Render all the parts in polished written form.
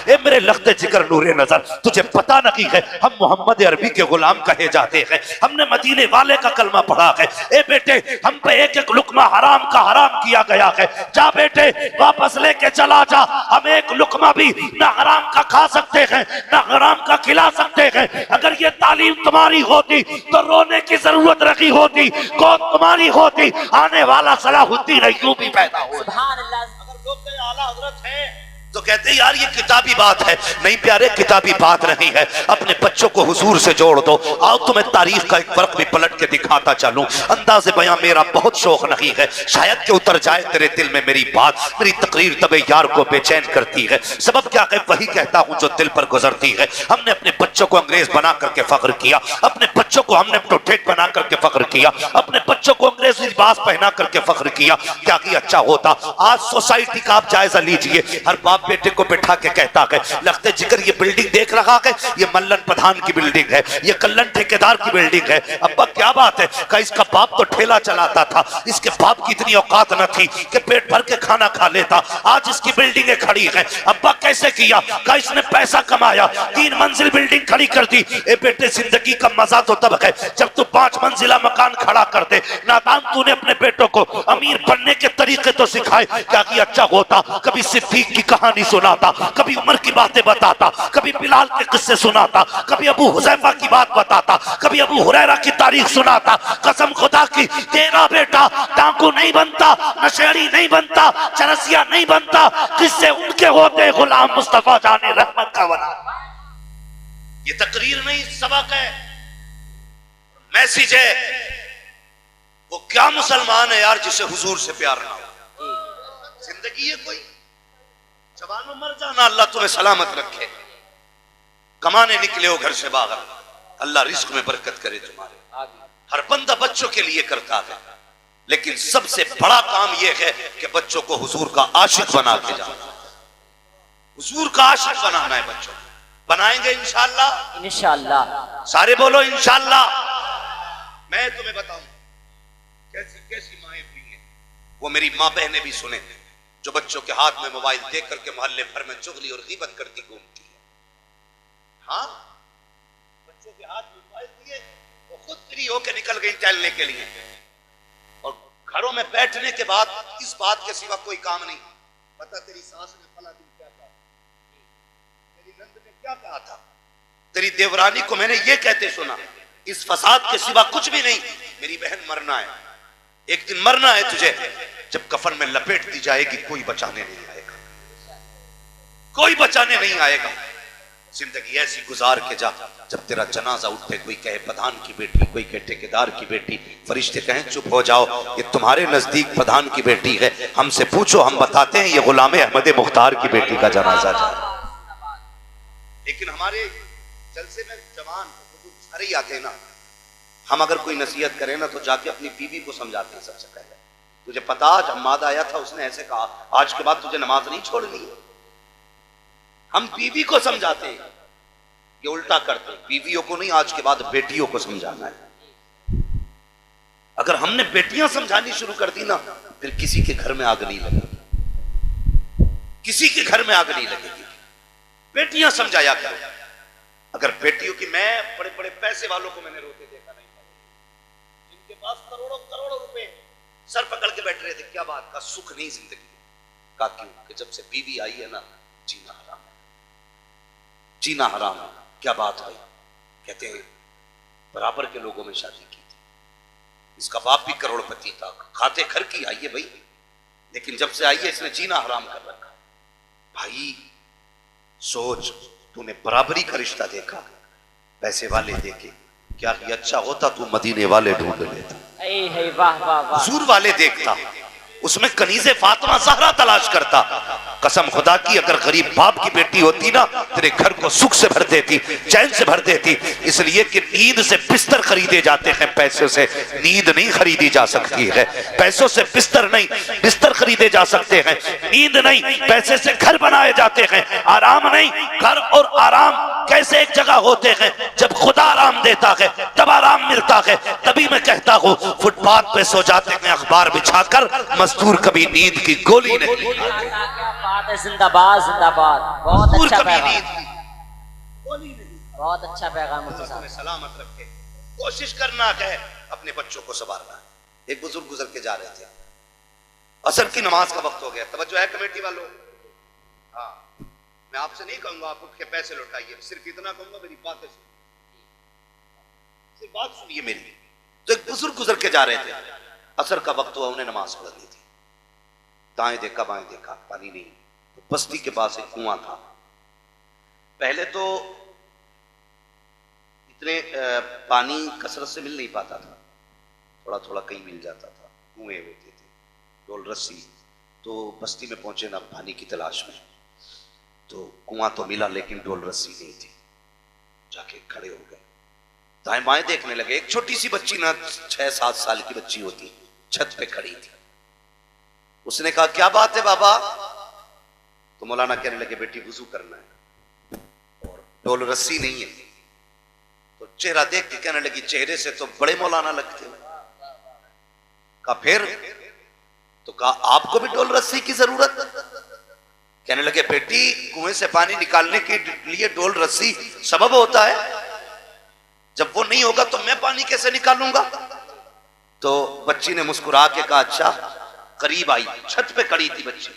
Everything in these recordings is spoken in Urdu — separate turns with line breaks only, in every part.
اے میرے لخت جگر نور نظر، تجھے پتہ نہیں ہے ہم محمد عربی کے غلام کہے جاتے ہیں، ہم نے مدینے والے کا کلمہ پڑھا ہے، اے بیٹے ہم پہ ایک ایک لقمہ حرام کا حرام کیا گیا ہے، جا بیٹے واپس لے کے چلا جا، ہم ایک لقمہ بھی نہ حرام کا کھا سکتے ہیں نہ حرام کا کھلا سکتے ہیں۔ اگر یہ تعلیم تمہاری ہوتی تو رونے کی ضرورت رکھی ہوتی، قوم تمہاری ہوتی، آنے والا صلاح الدین ایوبی پیدا ہو۔
سبحان اللہ۔
اگر لوگ کہیں اعلیٰ حضرت ہیں تو کہتے ہیں یار یہ کتابی بات ہے، نہیں پیارے کتابی بات نہیں ہے، اپنے بچوں کو حضور سے جوڑ دو۔ آؤ تمہیں تاریخ کا ایک فرق بھی پلٹ کے دکھاتا چلوں، انداز بیاں میرا بہت شوق نہیں ہے، شاید کہ اتر جائے تیرے دل میں میری بات، میری تقریر طب یار کو بے چین کرتی ہے، سبب کیا ہے وہی کہتا ہوں جو دل پر گزرتی ہے۔ ہم نے اپنے بچوں کو انگریز بنا کر کے فخر کیا، اپنے بچوں کو ہم نے پروٹیٹ بنا کر کے فخر کیا، اپنے بچوں کو انگریزی لباس پہنا کر کے فخر کیا، کیا کہ اچھا ہوتا۔ آج سوسائٹی کا آپ جائزہ لیجئے، ہر باپ بیٹے کو بٹھا کے کہتا ہے لخت جگر یہ بلڈنگ دیکھ رہا ہے، یہ ملن پردھان کی بلڈنگ ہے، یہ کلن ٹھیکیدار کی بلڈنگ ہے۔ ابا کیا بات ہے؟ کہ اس کا باپ تو ٹھیلا چلاتا تھا، اس کے باپ کی اتنی اوقات نہ تھی کہ پیٹ بھر کے کھانا کھا لیتا، آج اس کی بلڈنگیں کھڑی ہیں۔ ابا کیسے کیا؟ کہ اس نے پیسہ کمایا، 3 منزل بلڈنگ کھڑی کر دی۔ اے بیٹے زندگی کا مزہ تو تب ہے جب تو 5 منزلہ مکان کھڑا کر دے۔ نادان تو نے اپنے بیٹوں کو امیر بننے کے طریقے تو سکھائے، کیا کہ اچھا ہوتا کبھی صدیق کی کہانی سناتا، کبھی عمر کی باتیں بتاتا، کبھی بلال کے قصے سناتا، کبھی ابو حذیفہ کی بات بتاتا، کبھی ابو ہریرہ کی تاریخ سناتا۔ قسم خدا کی تیرا بیٹا ڈاکو نہیں بنتا، نشیڑی نہیں بنتا، چرسیا نہیں بنتا، قصے ان کے ہوتے غلام مصطفیٰ جان رحمت کا بنا۔ یہ تقریر نہیں سبق ہے، میسیج ہے۔ وہ کیا مسلمان ہے یار جسے حضور سے پیار نہ ہو؟ زندگی ہے کوئی؟ جوانوں مر جانا، اللہ تمہیں سلامت رکھے، کمانے نکلے ہو گھر سے باہر، اللہ رزق میں برکت کرے تمہارے۔ ہر بندہ بچوں کے لیے کرتا ہے، لیکن سب سے بڑا کام یہ ہے کہ بچوں کو حضور کا عاشق بنا کے جانا، حضور کا عاشق بنانا ہے بچوں کو۔ بنائیں گے انشاءاللہ؟
انشاءاللہ۔
سارے بولو انشاءاللہ۔ میں تمہیں بتاؤں کیسی کیسی مائیں ہوئی ہیں، وہ میری ماں بہنیں بھی سنیں، جو بچوں کے ہاتھ میں موبائل دے کر کے محلے بھر میں چغلی اور غیبت کرتی گھومتی ہے۔ ہاں بچوں کے ہاتھ میں موبائل دیے، وہ خود فری ہو کے نکل گئی ٹہلنے کے لیے، اور گھروں میں بیٹھنے کے بعد اس بات کے سوا کوئی کام نہیں۔ پتہ تیری ساس نے فلاں دن کیا کہا، تیری نند نے کیا کہا تھا، تیری دیورانی کو میں نے یہ کہتے سنا، اس فساد کے سوا کچھ بھی نہیں۔ میری بہن مرنا ہے، ایک دن مرنا ہے تجھے، جب کفن میں لپیٹ دی جائے گی کوئی بچانے نہیں آئے گا، کوئی بچانے نہیں آئے گا۔ زندگی ایسی گزار کے جا جب تیرا جنازہ اٹھے، کوئی کہے پردھان کی بیٹی، کوئی کہے ٹھیکیدار کی بیٹی، فرشتے کہیں چپ ہو جاؤ یہ تمہارے نزدیک پردھان کی بیٹی ہے، ہم سے پوچھو ہم بتاتے ہیں یہ غلام احمد مختار کی بیٹی کا جنازہ جا رہا ہے۔ لیکن ہمارے جلسے میں جوان سارے ہی آتے ہیں نا، ہم اگر کوئی نصیحت کریں نا تو جا کے اپنی بیوی کو سمجھاتے ہیں سب سے پہلے، تجھے پتا آج حماد آیا تھا اس نے ایسے کہا، آج کے بعد تجھے نماز نہیں چھوڑنی ہے۔ ہم بیوی کو سمجھاتے ہیں، یہ الٹا کرتے ہیں، بیویوں کو نہیں، آج کے بعد بیٹیوں کو سمجھانا ہے۔ اگر ہم نے بیٹیاں سمجھانی شروع کر دی نا پھر کسی کے گھر میں آگ نہیں لگے گی، کسی کے گھر میں آگ نہیں لگے گی۔ بیٹیاں سمجھایا کرو۔ اگر بیٹیوں کی، میں بڑے بڑے پیسے والوں کو میں نے روتے دیکھا نہیں، جن کے پاس کروڑوں کروڑوں روپے سر پکڑ کے بیٹھ رہے تھے، کیا بات کا سکھ نہیں زندگی کا، کیوں کہ جب سے بیوی آئی ہے نا جینا حرام ہے، جینا حرام ہے۔ کیا بات ہوئی؟ کہتے ہیں برابر کے لوگوں میں شادی کی تھی، اس کا باپ بھی کروڑ پتی تھا، کھاتے گھر کی آئی ہے بھائی، لیکن جب سے آئی ہے اس نے جینا حرام کر رکھا۔ بھائی سوچ، تو نے برابری کا رشتہ دیکھا، پیسے والے دیکھے، کیا یہ اچھا ہوتا تو مدینے والے ڈھونڈ لیتا، حضور والے دیکھتا، اس میں کنیز فاطمہ زہرا تلاش کرتا۔ قسم خدا کی اگر غریب باپ کی بیٹی ہوتی نا تیرے گھر کو سکھ سے بھر دیتی، چین سے بھر دیتی، اس لیے کہ نیند سے بستر خریدے جاتے ہیں، پیسوں سے نیند نہیں خریدی جا سکتی ہے، پیسوں سے بستر نہیں، بستر خریدے جا سکتے ہیں، نیند نہیں، پیسے سے گھر بنائے جاتے ہیں، آرام نہیں۔ گھر اور آرام کیسے ایک جگہ ہوتے ہیں؟ جب خدا آرام دیتا ہے تب آرام ملتا ہے۔ تبھی میں کہتا ہوں فٹ پاتھ پہ سو جاتے ہیں اخبار بچھا کر، مزدور کبھی نیند کی گولی نہیں۔
زندہ باد زندہ باد. بہت
حضور
اچھا
کبھی
پیغام,
نہیں تھی، بولی نہیں.
بہت اچھا پیغام مفتی
اللہ
صاحب.
تمہیں سلامت رکھے. کوشش کرنا ہے اپنے بچوں کو سنبھالنا. ایک بزرگ گزر کے جا رہے تھے، عصر کی نماز کا وقت ہو گیا. توجہ ہے کمیٹی والوں؟ ہاں، میں آپ سے نہیں کہوں گا آپ اٹھ کے پیسے لوٹائیے، صرف اتنا کہوں گا میری باتیں سنیے، صرف بات سنیے میری. تو ایک بزرگ گزر کے جا رہے تھے، عصر کا وقت ہوا، انہیں نماز پڑھنی تھی. دائیں دیکھا بائیں دیکھا، پانی نہیں. بستی کے پاس ایک کنواں تھا. پہلے تو اتنے پانی کثرت سے مل نہیں پاتا تھا، تھوڑا تھوڑا کہیں مل جاتا تھا. کنویں ہوتے تھے، ڈول رسی. تو بستی میں پہنچے نا پانی کی تلاش میں، تو کنواں تو ملا لیکن ڈول رسی نہیں تھی. جا کے کھڑے ہو گئے، دائیں بائیں دیکھنے لگے. ایک چھوٹی سی بچی نا 6-7 سال کی بچی ہوتی، چھت پہ کھڑی تھی. اس نے کہا کیا بات ہے بابا؟ تو مولانا کہنے لگے بیٹی وضو کرنا ہے اور ڈول رسی نہیں ہے. تو چہرہ دیکھ کے کہنے لگی چہرے سے تو بڑے مولانا لگتے ہو. کہا پھر؟ تو کہا آپ کو بھی ڈول رسی کی ضرورت؟ کہنے لگے بیٹی کنویں سے پانی نکالنے کے لیے ڈول رسی سبب ہوتا ہے، جب وہ نہیں ہوگا تو میں پانی کیسے نکالوں گا؟ تو بچی نے مسکرا کے کہا اچھا. قریب آئی، چھت پہ کھڑی تھی بچی،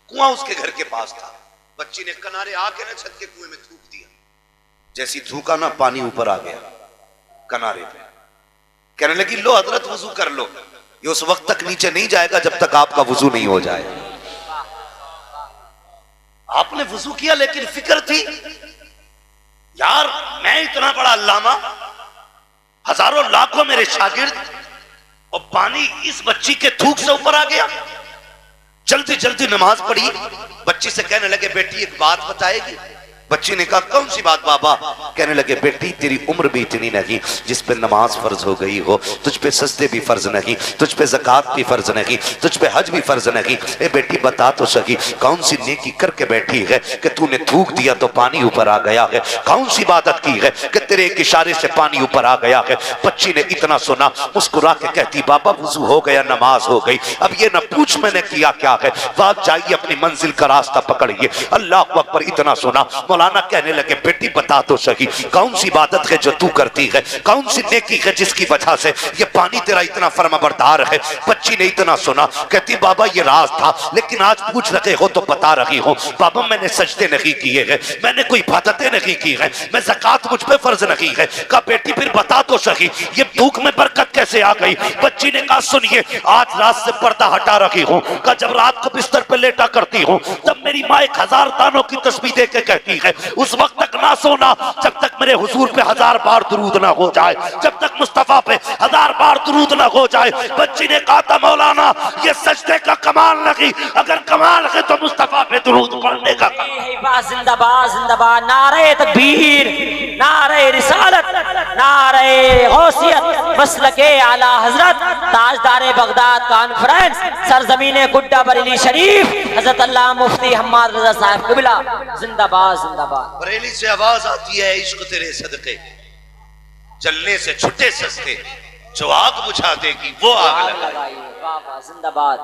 کنواں اس کے گھر کے پاس تھا. بچی نے کنارے آ کے نا چھت کے کنویں میں تھوک دیا. جیسی تھوکا نا پانی اوپر آ گیا کنارے پہ. کہنے لگی لو حضرت وضو کر لو. یہ اس وقت تک نیچے نہیں جائے گا جب تک آپ کا وضو نہیں ہو جائے. آپ نے وضو کیا لیکن فکر تھی یار میں اتنا بڑا علامہ، ہزاروں لاکھوں میرے شاگرد، اور پانی اس بچی کے تھوک سے اوپر آ گیا. جلدی جلدی نماز پڑھی. بچی سے کہنے لگے بیٹی ایک بات بتائے گی؟ بچی نے کہا کون سی بات بابا؟ کہنے لگے بیٹی تیری عمر بھی اتنی نہیں جس پہ نماز فرض ہو گئی ہو، تجھ پہ سجدے بھی فرض نہیں، تجھ پہ زکوٰۃ بھی فرض نہیں، تجھ پہ حج بھی فرض نہیں. اے بیٹی بتا تو سکی کون سی نیکی کر کے بیٹھی ہے کہ تو نے تھوک دیا تو پانی اوپر آ گیا ہے؟ کون سی عبادت کی ہے کہ تیرے ایک اشارے سے پانی اوپر آ گیا ہے؟ بچی نے اتنا سنا مسکرا کے کہتی بابا وضو ہو گیا، نماز ہو گئی. اب یہ نہ پوچھ میں نے کیا کیا ہے، بات جائیے اپنی منزل کا راستہ پکڑیے. اللہ اکبر. اتنا سنا مولانا کہنے لگے بیٹی بتا تو سہی کون سی عبادت ہے جو تو کرتی ہے، کون سی نیکی ہے جس کی وجہ سے یہ پانی تیرا اتنا فرما بردار ہے؟ بچی نے اتنا سنا کہتی بابا یہ راز تھا لیکن آج پوچھ رہے ہو تو بتا رہی ہوں. بابا میں نے سجدے نہیں کیے ہیں، میں نے کوئی عبادتیں نہیں کی ہیں، میں زکوٰۃ مجھ پہ فرض نہیں ہے. کہا بیٹی پھر بتا تو سہی یہ دھوک میں برکت کیسے آ گئی؟ بچی نے کہا سنیے آج رات سے پردہ ہٹا رکھی ہوں. کہا جب رات کو بستر پہ لیٹا کرتی ہوں تب میری ماں 1000 دانوں کی تسبیح دے کے کہتی ہے اس وقت تک نہ سونا جب تک میرے حضور پہ 1000 بار درود نہ ہو جائے، جب تک مصطفیٰ پہ 1000 بار درود نہ ہو جائے. بچی نے کہا تھا مولانا یہ سجدے کا کمال نہیں، اگر کمال ہے تو مصطفیٰ پہ درود پڑھنے کا.
زندہ باد زندہ باد. نعرہ تکبیر، نعرہ رسالت، نعرہ غوثیت، مسلک اعلی حضرت تاجدار بغداد کانفرنس سرزمین گڈا بریلی شریف حضرت اللہ مفتی حماد رضا صاحب قبلہ زندہ باد زندہ باد.
بریلی سے آواز آتی ہے عشق تیرے صدقے، جلنے سے چھٹے سستے، جو آگ بجھا دے گی وہ آگ لگائے.
زندہ باد.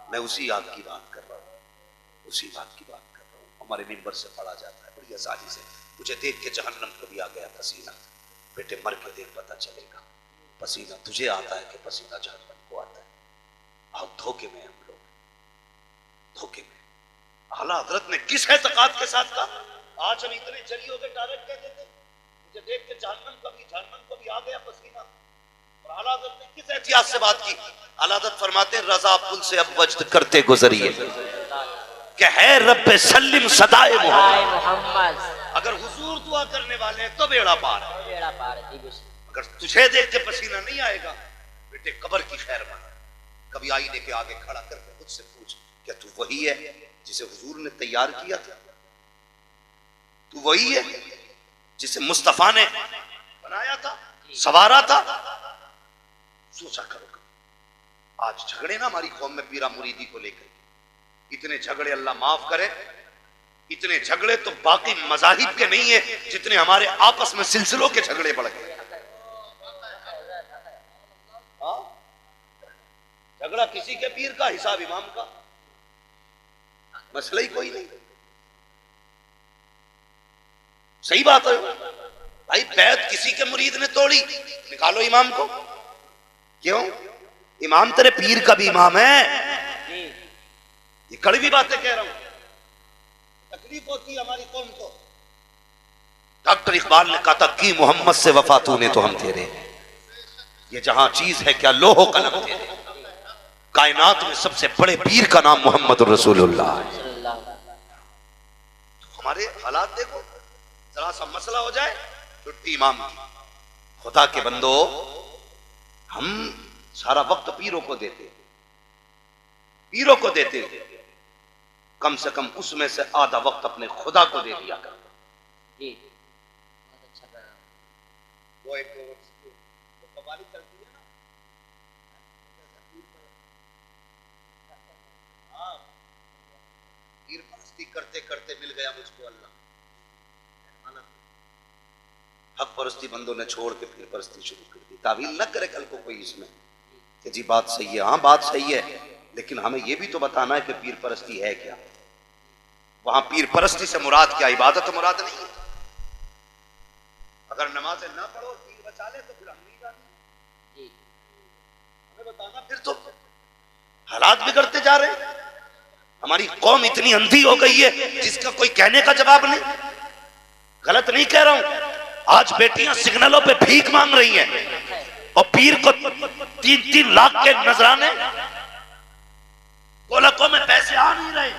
میں اسی آگ کی بات کر رہا ہوں، اسی بات کی بات کر رہا ہوں. ہمارے ممبر سے پڑھا جاتا ہے بڑی آسانی سے. مجھے دیکھ کے جہنم کو بھی آ گیا پسینہ. بیٹے مر کے دیکھ پتہ چلے گا پسینہ تجھے آتا ہے کہ پسینہ جہنم کو آتا ہے. بہت دھوکے میں ہم لوگ، دھوکے میں. اعلیٰ حضرت نے کس اعتقاد کے ساتھ کہا آج ہم اتنے جلی ہو کے ڈائریکٹ کہتے تھے مجھے دیکھ کے جہنم کو بھی آ گیا پسینہ. اور اعلیٰ حضرت نے کس احتیاط سے بات کی؟ اعلیٰ حضرت فرماتے ہیں رضا پل سے اب وجد کرتے گزریے کہ ہے رب سلم صدائے محمد. اگر حضور دعا کرنے والے ہیں تو بیڑا پار ہے. اگر تجھے دیکھ کے پسینہ نہیں آئے گا بیٹے قبر کی خیر مند. کبھی آئینے کے آگے کھڑا کر کے خود سے پوچھ کیا تو وہی ہے جسے حضور نے تیار کیا تھا؟ تو وہی ہے جسے مصطفیٰ نے بنایا تھا، سوارا تھا؟ سوچا کرو. آج جھگڑے نا ہماری قوم میں پیرا مریدی کو لے کر، اتنے جھگڑے اللہ معاف کرے، اتنے جھگڑے تو باقی مذاہب کے نہیں ہیں جتنے ہمارے آپس میں سلسلوں کے جھگڑے بڑھ گئے. جھگڑا کسی کے پیر کا، حساب امام کا. مسئلہ ہی کوئی نہیں. صحیح بات ہے بھائی. بیعت کسی کے مرید نے توڑی, نکالو امام کو. کیوں؟ امام تیرے پیر کا بھی امام ہے. یہ کڑوی باتیں کہہ رہا ہوں, تکلیف ہوتی ہے ہماری قوم کو. ڈاکٹر اقبال نے کہا تھا کی محمد سے وفا تو نے تو ہم تیرے, یہ جہاں چیز ہے کیا لوح و قلم تیرے. کائنات میں سب سے بڑے پیر کا نام محمد رسول اللہ ہے. تو ہمارے حالات دیکھو, ذرا سا مسئلہ ہو جائے چھٹی امام کی. خدا کے بندو, ہم سارا وقت پیروں کو دیتے, پیروں کو دیتے, کم سے کم اس میں سے آدھا وقت اپنے خدا کو دے دیا کر. وہ ایک قوالی چلتی ہے نا, پیر پرستی کرتے کرتے مل گیا مجھ کو اللہ. حق پرستی بندوں نے چھوڑ کے پیر پرستی شروع کر دی. تعویل نہ کرے کل کو کوئی اس میں کہ جی بات صحیح ہے. ہاں بات صحیح ہے, لیکن ہمیں یہ بھی تو بتانا ہے کہ پیر پرستی ہے کیا. وہاں پیر پرستی سے مراد کیا, عبادت مراد نہیں ہے. اگر نمازیں نہ پڑھو پیر بچا لے تو پھر ہم نہیں جاتے. ہمیں بتانا, پھر تو حالات بگڑتے جا رہے ہیں. ہماری قوم اتنی اندھی ہو گئی ہے جس کا کوئی کہنے کا جواب نہیں. غلط نہیں کہہ رہا ہوں. آج بیٹیاں سگنلوں پہ بھیک مانگ رہی ہیں اور پیر کو 3-3 لاکھ کے نذرانے, گولکوں میں پیسے آ نہیں رہے,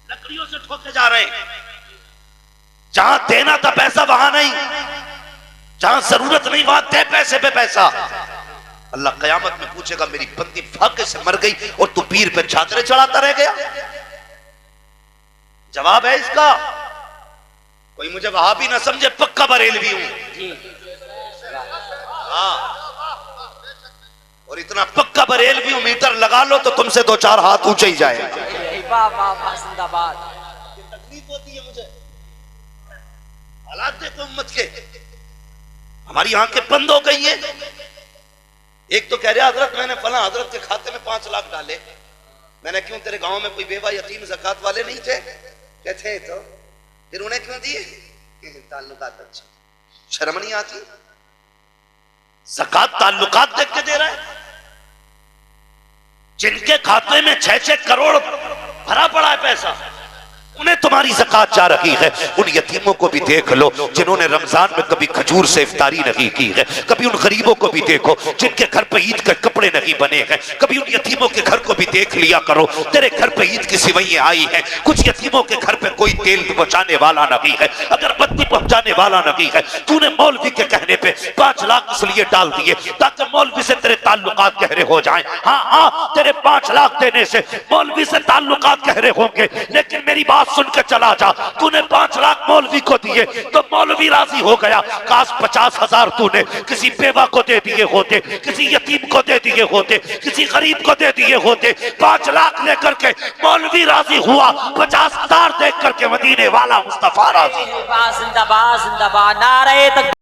لکڑیوں سے ٹھوکے جا رہے ہیں. جہاں دینا تھا پیسہ وہاں نہیں, جہاں ضرورت نہیں وہاں دے پیسے پہ پیسہ. اللہ قیامت میں پوچھے گا میری بندی فاقے سے مر گئی اور تو پیر پہ چادریں چڑھاتا رہ گیا. جواب ہے اس کا. کوئی مجھے وہاں بھی نہ سمجھے, پکا بریلوی ہوں. ہاں, اور اتنا پکا بریلوی ہوں, میٹر لگا لو تو تم سے 2-4 ہاتھ اونچے ہی جائے. تکلیف ہوتی ہے مجھے. حالات دیکھو امت کے, ہماری آنکھیں بند ہو گئی ہیں. ایک تو کہہ رہے حضرت میں نے فلاں حضرت کے کھاتے میں 5 لاکھ ڈالے. میں نے کیوں, تیرے گاؤں میں کوئی بیوہ یتیم زکوٰۃ والے نہیں تھے؟ کہ تھے تو پھر انہیں کیوں دیے؟ تعلقات اچھا, شرم نہیں آتی؟ زکوٰۃ تعلقات دیکھ کے دے رہا ہے. جن کے کھاتے میں 6-6 کروڑ بھرا پڑا ہے پیسہ, انہیں تمہاری زکوٰۃ جا رہی ہے. ان یتیموں کو بھی دیکھ لو جنہوں نے رمضان میں کبھی کھجور سے افطاری نہیں کی ہے. کبھی ان غریبوں کو بھی دیکھو جن کے گھر پہ عید کے کپڑے نہیں بنے ہیں. کبھی ان یتیموں کے گھر کو بھی دیکھ لیا کرو. تیرے گھر پہ عید کی سوئیاں آئی ہیں, کچھ یتیموں کے گھر پہ کوئی تیل پہنچانے والا نہیں ہے, اگر بتی پہنچانے والا نہیں ہے. تو نے مولوی کے کہنے پہ 5 لاکھ اس لیے ڈال دیے تاکہ مولوی سے تیرے تعلقات گہرے ہو جائیں. ہاں, تیرے 5 لاکھ دینے سے مولوی سے تعلقات گہرے ہوں گے, لیکن میری بات سن کے چلا جا. تو نے 5 لاکھ مولوی کو دیے تو مولوی راضی ہو گیا. کاش 50,000 تو نے کسی بیوہ کو دے دیے ہوتے, کسی یتیم کو دے دیے ہوتے, کسی غریب کو دے دیے ہوتے. 5 لاکھ لے کر کے مولوی راضی ہوا, 50,000 دیکھ کر کے مدینے والا مصطفیٰ راضی.
زندہ باد, زندہ باد, نعرہ تکبیر.